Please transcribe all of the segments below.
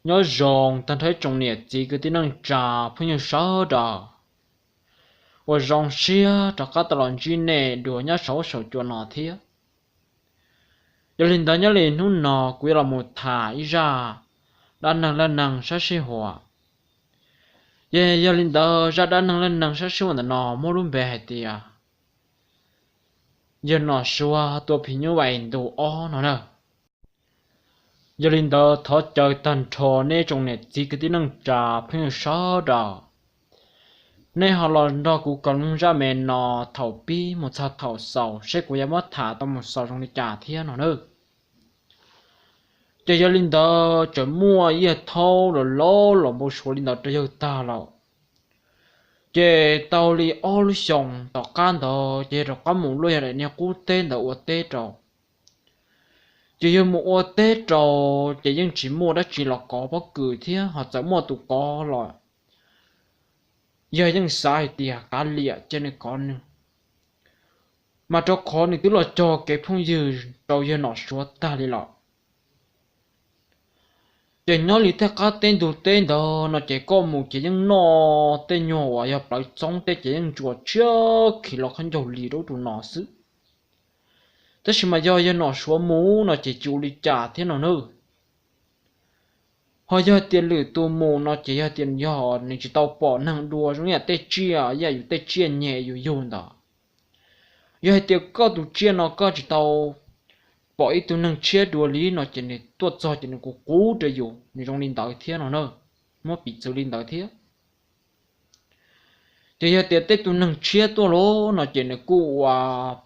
nhớ rồng ta thấy trong nhiệt chỉ cứ tin năng trà phải như sáu đỏ và rồng xia cho các tàu chi nè đùa nhớ sáu sầu chua nọ thiệt giờ linh ta nhớ linh hú nọ quý là một thả ý ra đan năng lên năng sát sinh hòa giờ linh ta ra đan năng lên năng sát sinh hòa nọ mua luôn về hết tiệt giờ nọ xua tua phi như vậy đồ ó nó nè giờ linh ta thọ trời tàn trò nè trong nhiệt chỉ cứ tin năng trà phải như sáu đỏ nên họ lần đó cũng còn ra mẹ nọ thầu pi một sao thầu sầu sẽ cũng mất thả tao một sầu trong đi trả thiên nó nữa chơi cho linh đó chơi mua ý thâu rồi lô rồi một số linh đó chơi ta rồi chơi tàu li ô li sòng tàu can đó chơi rồi có một lối này nha cú tên đó uất tết rồi chơi một uất tết rồi chơi nhưng chỉ mua đó chỉ là có bất cứ thế họ chỉ mua tụ có rồi giờ những sai thì cả liệt trên này con mà cho con này tức là cho cái phong dư đầu giờ nó số ta đi lọ để nó lý theo các tên đồ tên đó nó chỉ có một cái những nó tên nhỏ và nhập lại trong tên cái những chuột trước khi nó không giàu lý đâu tụi nó xứ thế mà giờ nó số mũ nó chỉ chịu lý trả thế nào nữa họ giờ tiền lử tụ mù nó chỉ giờ tiền giờ nên chỉ tao bỏ năng đùa giống như tê chia giờอยู่tê chia nhẹอยู่dùng đó giờ tiền có tụ chia nó có chỉ tao bỏ ít tụ năng chia đùa lý nó chỉ nên tuột cho chỉ nên cố để dùng nên trong linh đạo thế nó nữa mất bị xử linh đạo thế thì giờ tiền tê tụ năng chia tụ lố nó chỉ nên cố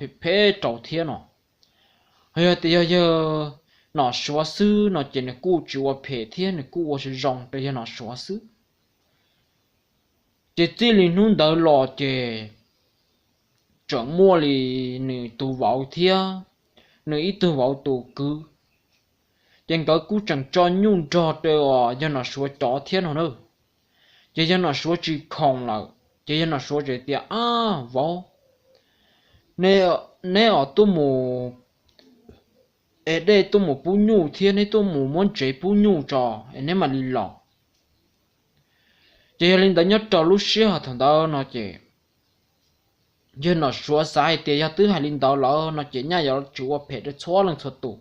phê phê trâu thế nó giờ thì giờ nó xóa xứ nó chỉ là cú chùa phê thiên là cú sẽ rong để nó xóa xứ chỉ là nun đỡ lò chỉ chọn mua li nữ tu vào thiên nữ ít tu vào tu cứ chẳng có cú chẳng cho nhung cho để cho nó xóa cho thiên nó nữa chỉ cho nó xóa chỉ không là chỉ cho nó xóa chỉ tiền vào nếu ở tu mù ở đây tôi một bún nhu thiên ấy tôi một món chế bún nhu trò nên mà đi lọ chỉ lên đó nhất trò lúc xưa thằng đó nó chỉ giờ nó xóa sai thì giờ thứ hai lên đó lọ nó chỉ nhá giờ chịu phải để xóa lần thuật tụ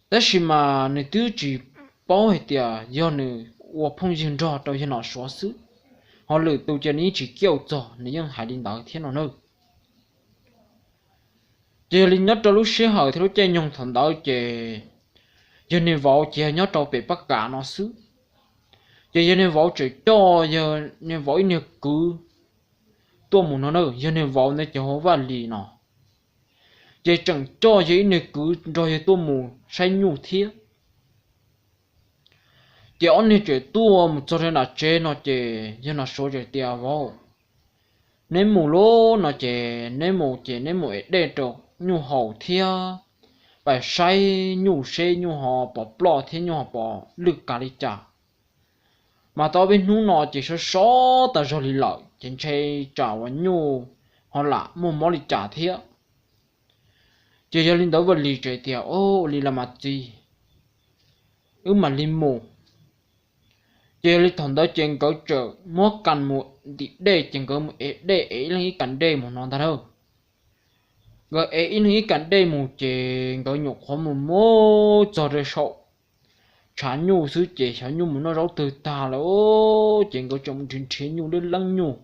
thế mà này thứ chỉ bảo hết tiệt giờ này我碰见着都是nó xóa xứ họ lừa tụ cho ní chỉ kêu trò nên nhưng hai lên đó thiên nó nữa giờ linh nhớ cho lúc xưa hỏi thì lúc chơi nhung thần đó chơi giờ này vào chơi nhớ cho bị bắt cả nó xứ giờ này vào chơi cho giờ này vào này cứ tôi muốn nó nữa giờ này vào này chơi hóa lì nó giờ chẳng cho giờ này cứ rồi tôi muốn say nhu thiết giờ anh này chơi tôi một cho nên là chơi nó chơi giờ nó số chơi tiền vào nên mù lô nó chơi nên mù để cho nhu hậu thia phải say nhu xe nhu họ bỏ bỏ thế nhu họ bỏ lực cả đi trả mà tao bên nhu nó chỉ số ta rồi đi lợi trên chơi trả vào nhu họ lạ mua món đi trả thế chỉ cho linh đấu vật lì chơi tiền ô lì là mặt gì mà linh mù chỉ linh thằng đó trên có chợ mua cần một để trên có một để ấy là cái cần để một non ta thôi rồi ấy ní cảnh đây một chè có nhục khó một mô cho rồi sậu chán nhu sư chè chán nhu muốn nó rau từ ta là ô chè có trong trên chế nhu đến lăng nhu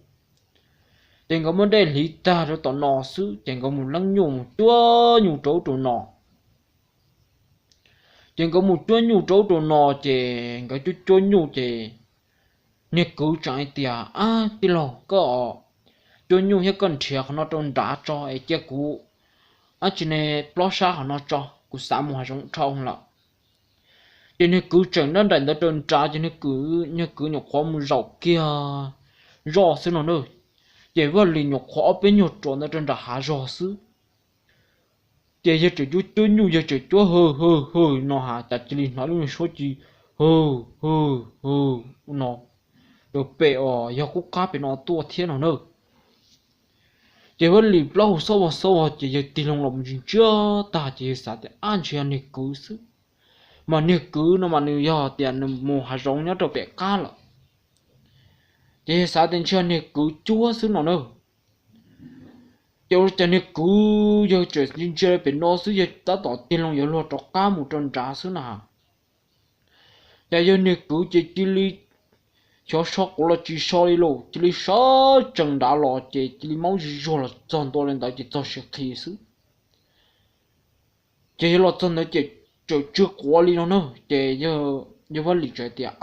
chè có vấn đề lý ta rồi tỏ nọ sư chè có một lăng nhu một chúa nhu trấu trổ nọ chè có một chúa nhu trấu trổ nọ chè có chúa nhu chè nè cứ trái tiệt tí lò có chúa nhu hết con thiệt nó trong đá cho ấy chè cũ chỉ này lo xa nó cho cũng xã một hai giống trâu là chỉ này cứ chẳng nó đánh tới trên trái chỉ này cứ nhục khó một rau kia rau xứ nó nữa chỉ vừa liền nhục khó bên nhục trộn nó trên đã há rau xứ chỉ giờ chỉ chú nhu giờ chỉ chú hơ nó hả tại chỉ liền nói luôn số gì hơ nó được bể giờ cũng cá bị nó tua thiên nó nữa chỉ với lì lâu sâu chỉ giờ tiền lòng lòng chuyện chưa ta chỉ sợ để an全này cứ sự mà nếu cứ nó mà nếu giờ tiền nó mù hà rong nhá đồ bể cá lợ thế sao tiền chơi nếu cứ chúa xứ nó nữa giờ cho nên cứ giờ chơi nhưng chơi bên nó xứ giờ ta tỏ tiền lòng giờ lo cho cá một tròn trả xứ nào giờ nên cứ chơi chỉ li cho sót của là chỉ sót đi luôn chỉ li sót chẳng đã lo chơi chỉ li máu gì rồi là chọn tôi lên đó chỉ cho sự thi xứ chơi lo chọn đấy chơi chơi trước quá đi nó nữa chơi giờ giờ vẫn lịch chơi tiệt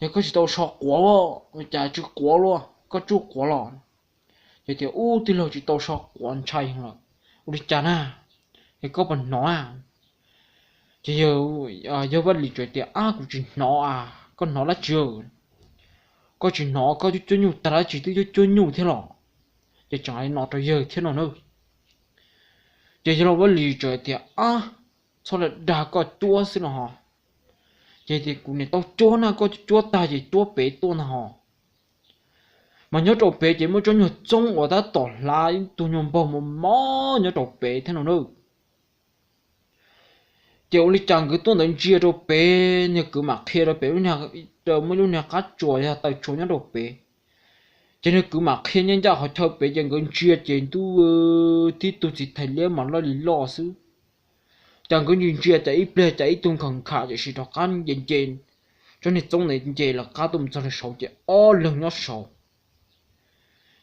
giờ có chỉ tao sót quá rồi chơi trước quá luôn có chút quá rồi giờ thì thì lo chỉ tao sót quá chạy không rồi đi chán à thì có bạn nói chỉ giờ vẫn lịch chơi tiệt cũng chỉ nói con nó là chưa có chỉ nó có chút nhu ta chỉ tới chút nhu thế nào giờ chẳng ai nó tới giờ thế nào nữa giờ nó vẫn lì trời thì sao lại đã có chúa xí nào giờ thì cũng này tao chúa na có chúa ta chỉ chúa bé tôi nào mà nhớ trâu bé chỉ mới cho nhớ trong ở đó tỏ lại tôi nhung bao mà mó nhớ trâu bé thế nào nữa giờ đi chẳng cứ tôi đến chia trâu bé như cứ mặc kia trâu bé nhà giờ mới lúc nào cá chuột ya tại chuột nhớ trâu bé cho nên cứ mặc khi nhân gia họ thợ bé chẳng cần chia tiền tu thì tu chỉ thấy liếc mà nó lý lo xứ chẳng có nhìn chia chạy ple chạy tung khẩn khả chỉ đọc ăn dần dần cho nên trong này dần là cá tôm cho nó sầu chỉ lần nó sầu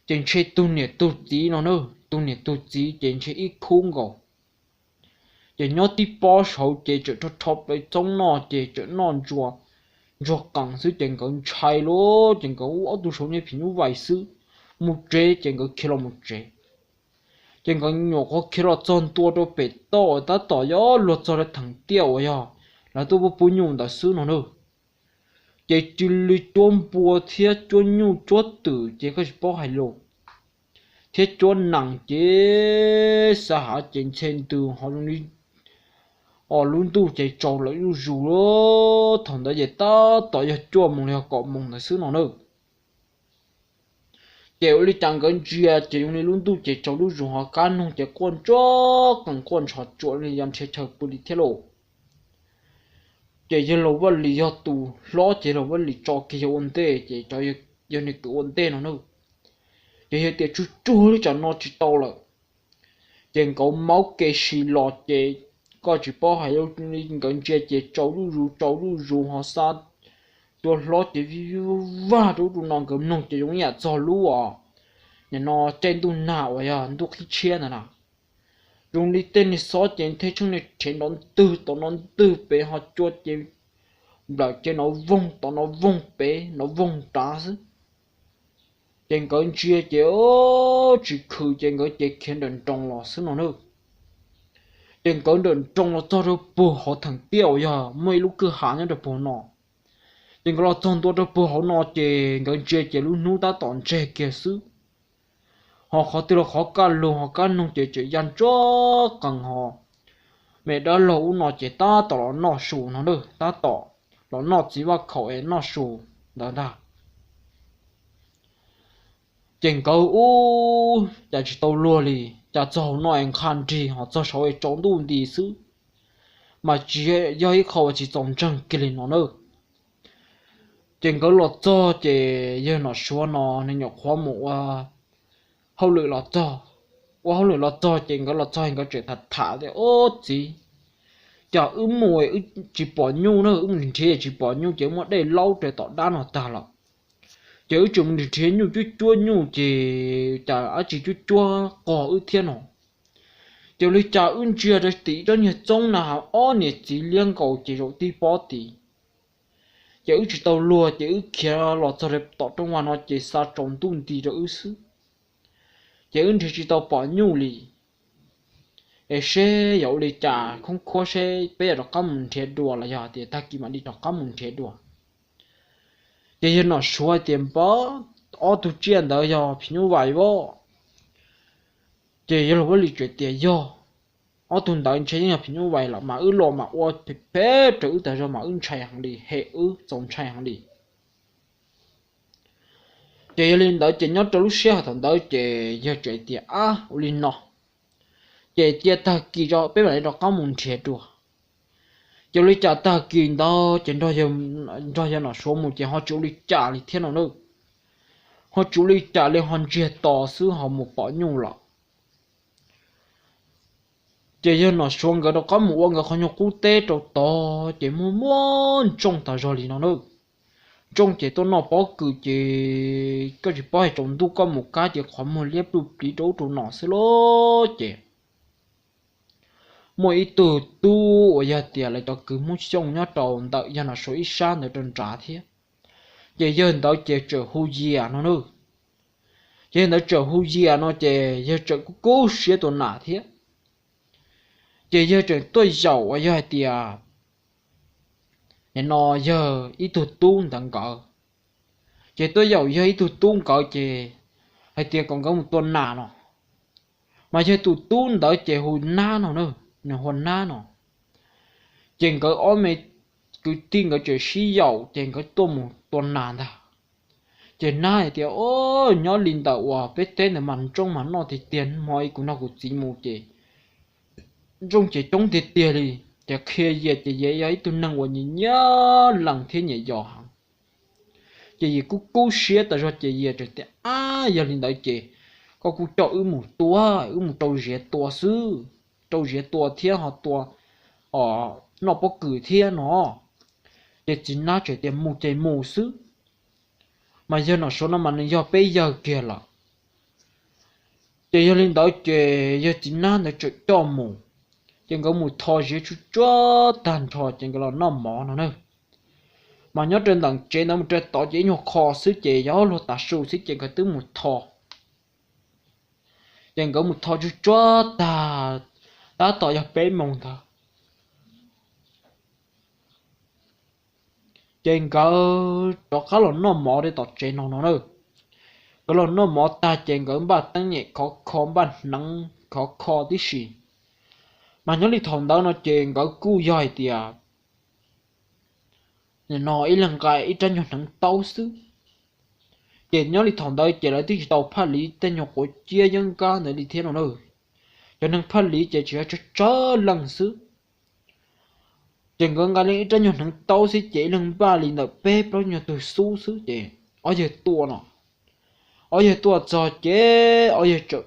trên chơi tu nè tu tí nó nữa tu nè tu tí trên chơi ít khung gò trên nhớ tí bỏ sầu trên chỗ thọp với trong nó trên chỗ non chùa cho càng sư trên cái chai lô trên cái ở tu số này phim vài sư một chế trên cái kilo một chế trên cái nhỏ có kilo tròn tua cho bể to ta tỏ gió lột cho nó thằng tiêu ya là tôi bố nhung đã sư nó nữa chế chỉ lì chôn bùa thiết chôn nhu chốt tử chế cái bao hải lô thiết chôn nặng chế xã hạ trên từ họ luôn tu chạy trâu lại luôn rủ đó thằng đó vậy ta tao giờ chua mong là cọ mong là xứ nào nữa kiểu đi chẳng cần chia chỉ用嚟luôn tu chạy trâu luôn rủ họ can không chạy con chó cần con chó chuột đi làm chơi chơi bự đi thế lộ chạy giờ lâu vẫn lý do tu lo chạy lâu vẫn lý cho cái ổn tệ chạy cho giờ này cứ ổn tệ nó nữa chạy giờ chạy chú chú đi chẳng nó chỉ tao rồi chạy có máu cái xì lọt chạy có chỉ bỏ hay yêu những cái chế cháu lu họ sa tôi lo chỉ và tôi non cái nông chỉ giống như cho lu nhà nó trên tôi nào vậy tôi khi chia nào dùng đi tên thì số tiền thế chúng này trên nó tư bé họ cho chỉ là trên nó vung bé nó vung trả chứ trên cái chia chỉ khử trên cái chế khiến đền trong lò xứ nó nữa đừng có đừng trong nó cho được bù họ thằng tiêu ya mấy lúc cứ há nhá được bù nọ đừng có lo trong tôi được bù họ nọ chè cái chè lúc nú ta tòn chè kia xứ họ khó tiêu khó can luôn họ can nông chè dàn cho cần họ mẹ đã lâu nọ chè ta tỏ nọ sù nó được ta tỏ nó nọ chỉ vào khẩu ấy nọ sù đó đó chèn câu chả chỉ tàu lùa lì chả cho nó anh khăn đi họ cho số ấy trốn đun đi xứ mà chỉ do ấy khẩu chỉ trồng trăng kia nó nữa chèn câu lọt cho chè giờ nó xóa nó nên nhọc khó mộ hậu lửa lọt cho hậu lửa lọt cho chèn câu lọt cho anh có chuyện thật thả thì gì chả mùi chỉ bỏ nhu nữa mình thế chỉ bỏ nhu chỉ một đây lâu để tỏ đan nó ta lắm chứ chúng thì thế nhu chút chua nhu chỉ chả chỉ chút chua cỏ thiên hả chứ lấy chả chia ra tí cho nhiều trong nào nhiệt chỉ liên cầu chỉ rồi tí bỏ tí chứ chỉ tàu lùa chứ kia lọt cho đẹp tọt trong ngoài nó chỉ xa trồng tuôn tí rồi xứ chứ thì chỉ tàu bỏ nhu lì xe dẫu lì chả không khó xe bây giờ nó có một thế đùa là giờ thì ta kì mà đi nó có một thế đùa giờ nó xóa tiền bó tu chuyện đó giờ phí như vậy vô giờ nó với lý chuyện tiền giờ tuần đó chơi như phí như vậy là mà lo mà phê chữ tại sao mà chạy hàng đi hệ trong chạy hàng đi giờ lên đó chỉ nhớ trong lúc xe thằng đó giờ chơi tiền lên nó giờ tiền ta kỳ cho bé này nó có một thế đùa chỗ lý trả ta kín đó trên đó giờ nó số một chỉ họ chỗ lý trả lý thiên nào nữa họ chỗ lý trả lý họ chia tỏ sư họ một bỏ nhung lọ chỉ giờ nó xuống cái đó có một người họ nhung quốc tế trâu to chỉ muốn trông ta rồi lý nó nữa trông chỉ tôi nó bỏ cứ chỉ cái gì bỏ trông tôi có một cái chỉ khoảng một liếp đục tí trâu trâu nó xí lô chỉ mỗi từ tu ở nhà tiền lại cho cứ muốn trông nhá trâu đợi cho nó số ít sang để trông trả thế chỉ giờ đó chỉ chờ hú gì à nó nữa chỉ nó chờ hú gì à nó chỉ giờ chờ cố xé tôi nã thế chỉ giờ chờ tôi giàu ở nhà tiền nên nó giờ ít tu tu thằng cỡ chỉ tôi giàu giờ ít tu tu cỡ chỉ hay tiền còn có một tuần nã nó mà giờ tu tu đỡ chỉ hồn na nó nữa nó hồn na nó chỉ có ôm mày cứ tin cái chuyện xí giàu chỉ có tôi một tuần nã thôi chỉ na thì ô nhỏ linh đạo hòa biết tên là mình trong mà nó thì tiền mọi cũng nó cũng chỉ một chỉ trong chỉ trong thì tiền đi chỉ khi về chỉ dễ ấy tôi năng quan nhìn nhớ lần thế nhẹ dò hẳn chỉ gì cũng cố xé tại sao chỉ về chỉ giờ linh đạo chỉ có cũng cho một trâu rẻ tua sư trâu rẻ tua thiên họ tua nó có cử thiên nó chỉ chính nó chỉ tiền một chỉ một sư mà giờ nó số nó mà nó giờ bây giờ kia là chỉ giờ linh đạo chỉ giờ chính nó để cho một chỉ có một thò dễ chút cho tàn thò chỉ có là nó mỏ nó nữa mà nhớ trên đằng trên nó một trên tỏ chỉ nhau kho xứ chỉ gió luôn ta sưu xứ chỉ có tới một thò chỉ có một thò chút cho ta tỏ ra bé mông ta chỉ có cho khá là nó mỏ để tỏ trên nó nữa cái là nó mỏ ta chỉ có ba tăng nhẹ khó ba nắng khó tí gì mà nhớ đi thòng đó nó chèn có cú dài tiệt nó ý lần cái ý tranh nhau thằng tàu xứ chèn nhớ đi thòng đó chèn lại tí tàu phát lý tên nhau của chia dân ca để đi thế nào nữa cho nên phát lý chèn chỉ cho lần xứ chèn có cái ý tranh nhau thằng tàu xứ chèn lần ba liền là bếp đó nhau từ xu xứ chèn ở giờ tua nó ở giờ tua cho chèn ở giờ chợ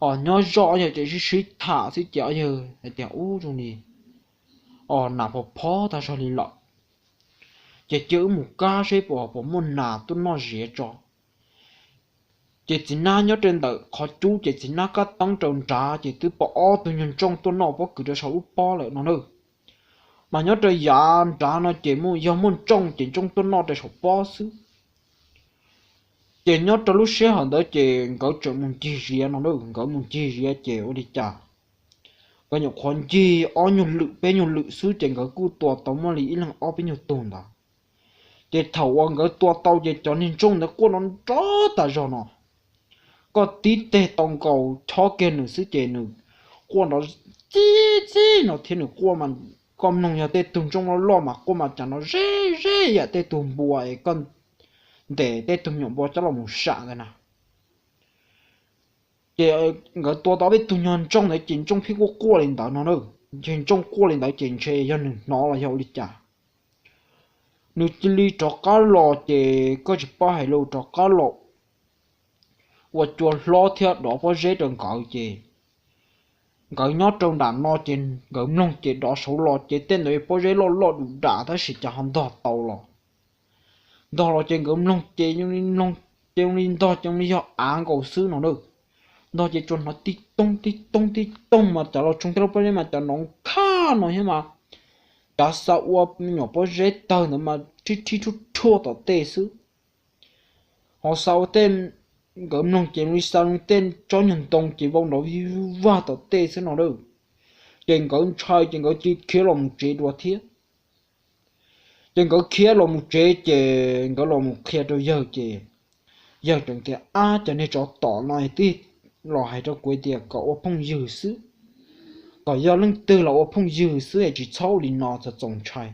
nhớ rõ giờ chỉ sĩ thả sĩ chở giờ để tiểu u trong này nạp vào phó ta sao đi lọ chỉ chữ một ca sĩ bỏ môn nào tôi nói dễ cho chỉ na nhớ trên đời khó chú chỉ na các tăng trồng trà chỉ từ bỏ tôi nhận trong tôi nói bỏ cứ cho sáu bỏ lại nó nữa mà nhớ trời già trà nó chỉ muốn do muốn trong chỉ trong tôi nói để sáu bỏ xứ chỉ nhớ trong lúc xưa họ đã chỉ có chuyện muốn chi riêng nó đâu có muốn chi riêng chỉ ở đi chả có nhiều khoản chi ở nhiều lự bé nhiều lự xứ chỉ có cú tua tàu mà lý là ở bên nhiều tồn đó chỉ thầu ông cái tua tàu chỉ cho nên trong đó cô nó rõ ta rồi nó có tí tê tông cầu cho cái nữa xứ chỉ nữa cô nó chi nó thiên nữa cô mà con nông nhà tê tùng trong nó lo mà cô mà chẳng nó rê ya tê tùng bùa con để tê tùng nhộng bò cho là một sạ cái nào chỉ người tua tao biết tùng nhon trong này chính trong phía qua lên đó nó nữa chính trong qua lên đó chính chơi dân nó là hiệu lịch trả nếu chỉ đi cho cá lò chỉ có chỉ ba hai lô cho cá lò và cho lo theo đó có dễ đường cậu chỉ cậu nhớ trong đàn nó trên cậu nông chỉ đó số lò chỉ tên này có dễ lo đủ đã tới sự cho hắn đọt tàu lò đó là trên cậu nông chỉ nhưng nông trong linh đó trong lý do án cầu sư nó được đó chỉ cho nó tí tông mà chả là chúng ta bây giờ mà chả nó khá nó thế mà chả sao qua nhỏ bao dễ tờ nữa mà chi chút chua tao tê sư họ sao tên gỡ nông chỉ đi sao tên cho nhân tông chỉ vong đó và tao tê sư nó được trên gỡ trai trên gỡ chỉ kia lòng chế đùa thiết trên gỡ kia lòng chế chế gỡ lòng kia đâu giờ chế giờ chẳng thể cho nên cho tỏ nói tí lò hay cho cuối tiệc cậu phong dư sư cậu giờ lưng từ là phong dư sư chỉ sau đi nó cho trồng trai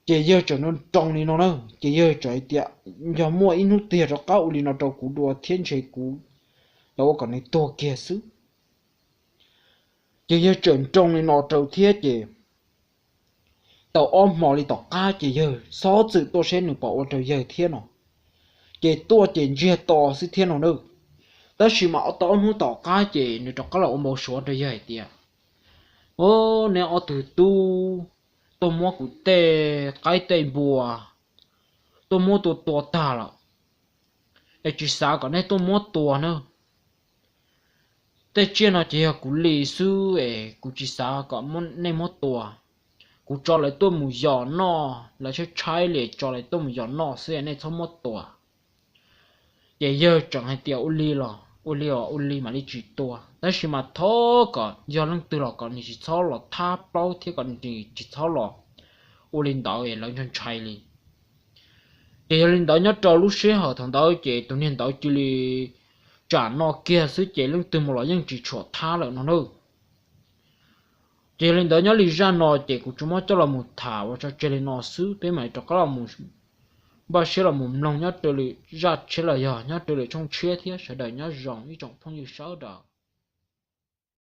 chỉ giờ cho nó trồng đi nó nữa chỉ giờ trái tiệc giờ mua ít nút tiền cho cậu đi nó trồng củ đùa thiên chế củ đâu còn này to kia sư chị giờ trộn trông này nó trâu thiết chị tàu ôm mò đi tàu cá chị giờ xó sự tôi sẽ nửa bỏ trâu giờ thiết nó chị tua chị chia to sự thiết nó nữa đó chỉ mà ở tàu nó tàu cá chị nửa trâu cá là ôm một số trâu giờ tiệt ô nè ở từ tu tôi mua cụ tê cái tê bùa tôi mua tôi tua ta là để chỉ sao còn này tôi mua tua nữa tê chia nó chỉ là cụ lì sư ấy cụ chỉ sao còn muốn này mua tua cụ cho lại tôi một giò no là sẽ trái lại cho lại tôi một giò no sẽ này không mua tua giờ giờ chẳng hay tiêu uli mà đi chỉ tua đó chỉ mà thô còn giờ lăng từ là còn chỉ thô là tháp bao thì còn chỉ thô là uli đạo ấy là chân trái đi thì linh đạo nhớ cho lúc xưa họ thằng đạo chị tụi nên đạo chỉ li trả nó kia xứ chị lăng từ một loại những chỉ chuột tha lại nó nữa chị linh đạo nhớ li ra nó chị cũng chúng nó cho là một thảo cho chị linh nó xứ thế mà cho cái là một bà sẽ là một lòng nhớ từ li ra chỉ là giờ nhớ từ li trong chia thiết sẽ đợi nhớ rộng như trong phong như sáu đạo